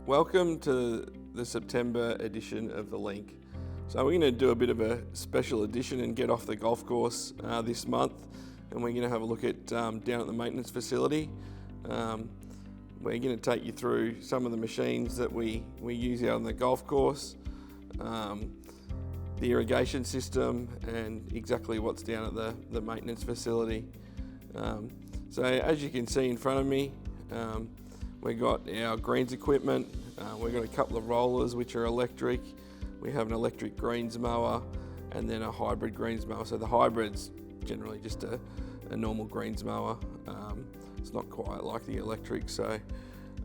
Welcome to the September edition of The Link. So we're going to do a bit of a special edition and get off the golf course this month, and we're going to have a look at down at the maintenance facility. We're going to take you through some of the machines that we use out on the golf course, the irrigation system, and exactly what's down at the maintenance facility. So as you can see in front of me, we've got our greens equipment. We've got a couple of rollers which are electric. We have an electric greens mower and then a hybrid greens mower. So the hybrid's generally just a normal greens mower. It's not quite like the electric. So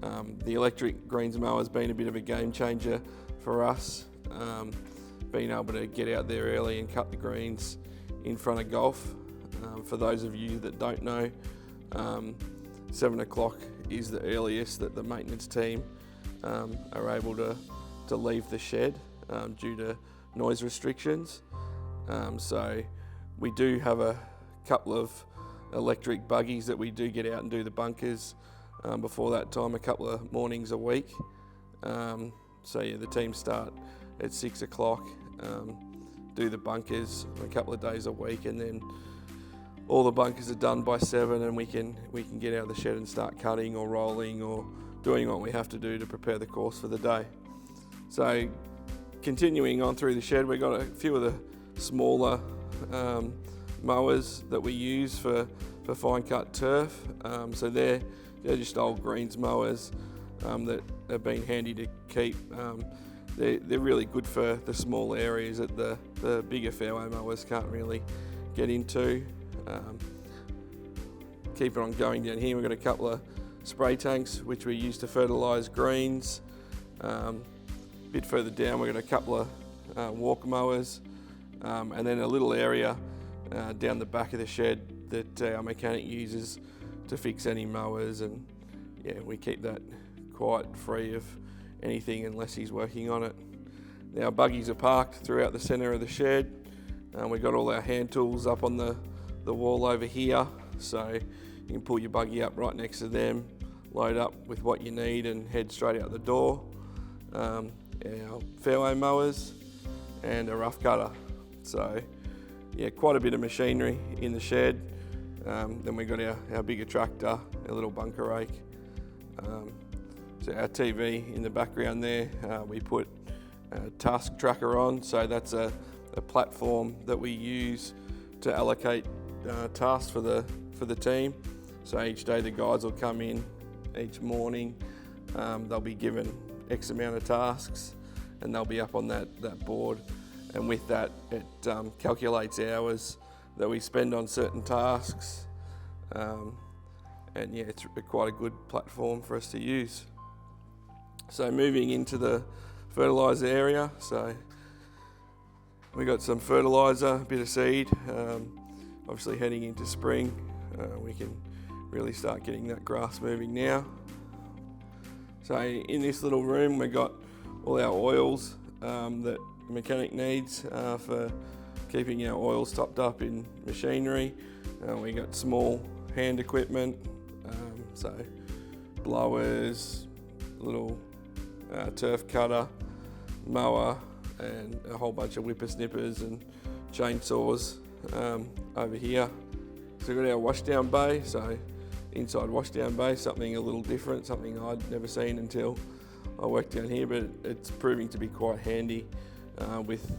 the electric greens mower has been a bit of a game changer for us. Being able to get out there early and cut the greens in front of golf. For those of you that don't know, 7 o'clock is the earliest that the maintenance team are able to leave the shed due to noise restrictions. So we do have a couple of electric buggies that we do get out and do the bunkers before that time, a couple of mornings a week. So yeah, the team start at 6 o'clock, do the bunkers a couple of days a week, and then all the bunkers are done by 7, and we can get out of the shed and start cutting or rolling or doing what we have to do to prepare the course for the day. So continuing on through the shed, we've got a few of the smaller mowers that we use for fine cut turf. So they're just old greens mowers that have been handy to keep. They're really good for the small areas that the bigger fairway mowers can't really get into. Keep it on going down here. We've got a couple of spray tanks which we use to fertilise greens. A bit further down we've got a couple of walk mowers, and then a little area down the back of the shed that our mechanic uses to fix any mowers, and yeah, we keep that quite free of anything unless he's working on it. Now, buggies are parked throughout the centre of the shed. We've got all our hand tools up on the wall over here, so you can pull your buggy up right next to them, load up with what you need and head straight out the door. Our fairway mowers and a rough cutter. So yeah, quite a bit of machinery in the shed. Then we've got our bigger tractor, our little bunker rake. So our TV in the background there, we put a task tracker on, so that's a platform that we use to allocate tasks for the team. So each day the guys will come in each morning, they'll be given X amount of tasks and they'll be up on that board, and with that it calculates hours that we spend on certain tasks, and yeah, it's quite a good platform for us to use. So moving into the fertiliser area, so we got some fertiliser, a bit of seed. Obviously heading into spring, we can really start getting that grass moving now. So in this little room we've got all our oils that the mechanic needs for keeping our oils topped up in machinery. We got small hand equipment, so blowers, little turf cutter, mower, and a whole bunch of whippersnippers and chainsaws over here. So we've got our washdown bay, so inside washdown bay, something a little different, something I'd never seen until I worked down here, but it's proving to be quite handy with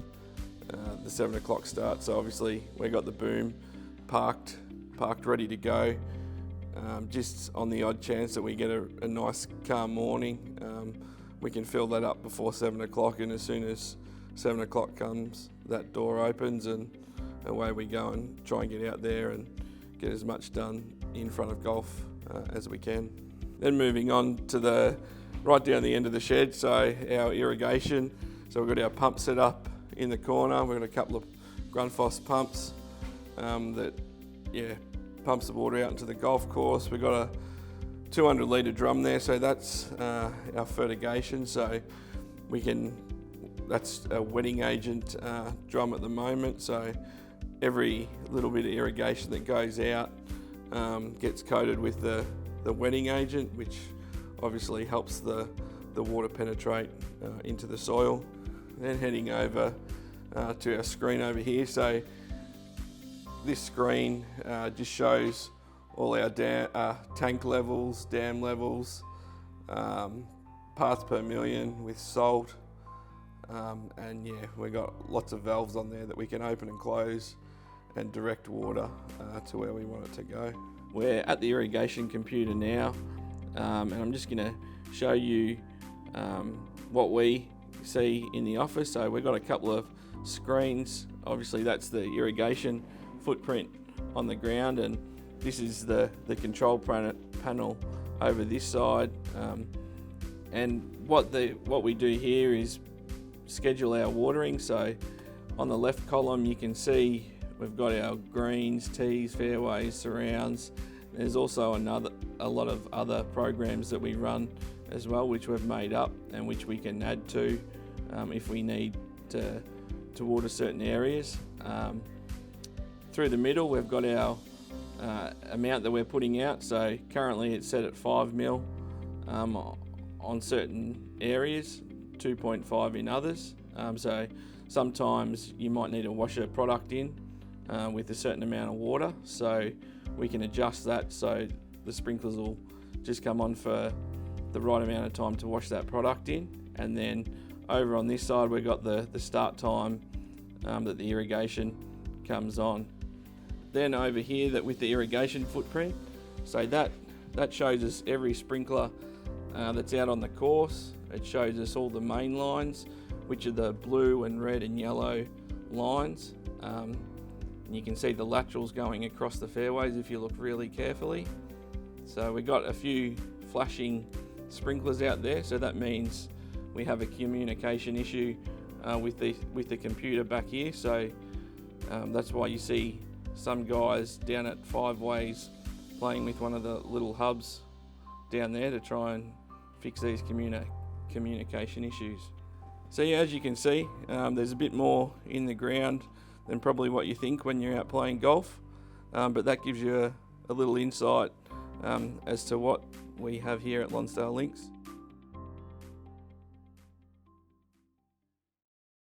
the 7 o'clock start. So obviously we've got the boom parked ready to go, just on the odd chance that we get a nice calm morning. We can fill that up before 7 o'clock, and as soon as 7 o'clock comes, that door opens and away we go and try and get out there and get as much done in front of golf as we can. Then moving on to right down the end of the shed, so our irrigation. So we've got our pump set up in the corner. We've got a couple of Grundfos pumps that pumps the water out into the golf course. We've got a 200 litre drum there, so that's our fertigation. So that's a wetting agent drum at the moment. So every little bit of irrigation that goes out gets coated with the wetting agent, which obviously helps the the water penetrate into the soil. Then heading over to our screen over here. So this screen just shows all our tank levels, dam levels, parts per million with salt, and yeah, we've got lots of valves on there that we can open and close and direct water to where we want it to go. We're at the irrigation computer now, and I'm just going to show you what we see in the office. So we've got a couple of screens. Obviously that's the irrigation footprint on the ground, and this is the control panel over this side. And what we do here is schedule our watering. So on the left column you can see we've got our greens, tees, fairways, surrounds. There's also a lot of other programs that we run as well, which we've made up and which we can add to if we need to water certain areas. Through the middle we've got our amount that we're putting out. So currently it's set at 5 mil on certain areas, 2.5 in others. So sometimes you might need to wash a product in with a certain amount of water, so we can adjust that so the sprinklers will just come on for the right amount of time to wash that product in. And then over on this side we've got the start time that the irrigation comes on. Then over here, that with the irrigation footprint, so that shows us every sprinkler that's out on the course. It shows us all the main lines, which are the blue and red and yellow lines. And you can see the laterals going across the fairways if you look really carefully. So we've got a few flashing sprinklers out there, so that means we have a communication issue with the computer back here. So that's why you see some guys down at 5 Ways playing with one of the little hubs down there to try and fix these communication issues. So yeah, as you can see, there's a bit more in the ground than probably what you think when you're out playing golf, but that gives you a little insight as to what we have here at Lonsdale Links.